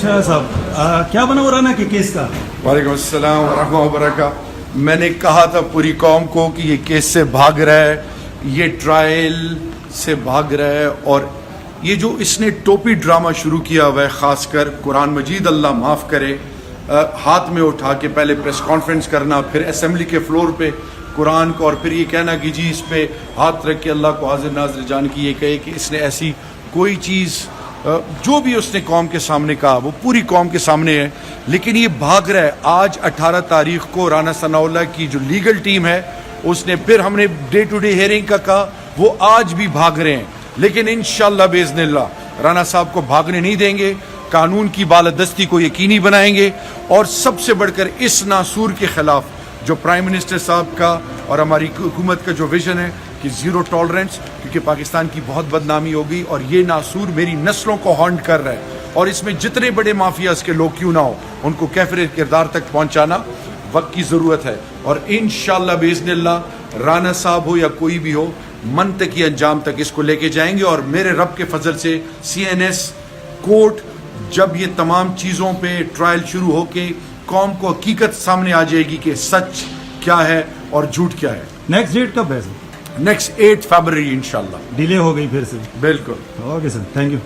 अच्छा साहब, क्या बना हो राना के केस का? वालेकुम अस्सलाम वरहमतुल्लाहि वबरकातुहू। मैंने कहा था पूरी कौम को कि ये केस से भाग रहा है, ये ट्रायल से भाग रहा है, और ये जो इसने टोपी ड्रामा शुरू किया हुआ है, ख़ासकर कुरान मजीद अल्लाह माफ़ करे, हाथ में उठा के पहले प्रेस कॉन्फ्रेंस करना, फिर असेंबली के फ्लोर पे कुरान को, और फिर ये कहना कि जी इस पे हाथ रख के अल्लाह को हाजिर नाज़िर जान की ये कहे कि इसने ऐसी कोई चीज़, जो भी उसने कौम के सामने कहा वो पूरी कौम के सामने है, लेकिन ये भाग रहा है। आज 18 तारीख को राना सनाउल्लाह की जो लीगल टीम है उसने, फिर हमने डे टू डे हेयरिंग का कहा, वो आज भी भाग रहे हैं, लेकिन इंशाअल्लाह बिइज़्निल्लाह राना साहब को भागने नहीं देंगे, कानून की बालादस्ती को यकीनी बनाएंगे, और सबसे बढ़कर इस नासूर के खिलाफ जो प्राइम मिनिस्टर साहब का और हमारी हुकूमत का जो विजन है कि ज़ीरो टॉलरेंस, क्योंकि पाकिस्तान की बहुत बदनामी होगी और ये नासूर मेरी नस्लों को हॉन्ट कर रहा है, और इसमें जितने बड़े माफियाज के लोग क्यों ना हो उनको कैफिर किरदार तक पहुंचाना वक्त की ज़रूरत है। और इंशाअल्लाह बिइज़्निल्लाह राना साहब हो या कोई भी हो, मंतकी अंजाम तक इसको लेके जाएंगे, और मेरे रब के फजल से CNS कोर्ट जब ये तमाम चीज़ों पे ट्रायल शुरू हो के कौम को हकीकत सामने आ जाएगी कि सच क्या है और झूठ क्या है। नेक्स्ट डेट कब है सर? नेक्स्ट 8 फरवरी इंशाल्लाह। डिले हो गई फिर से? बिल्कुल। Okay sir, thank you.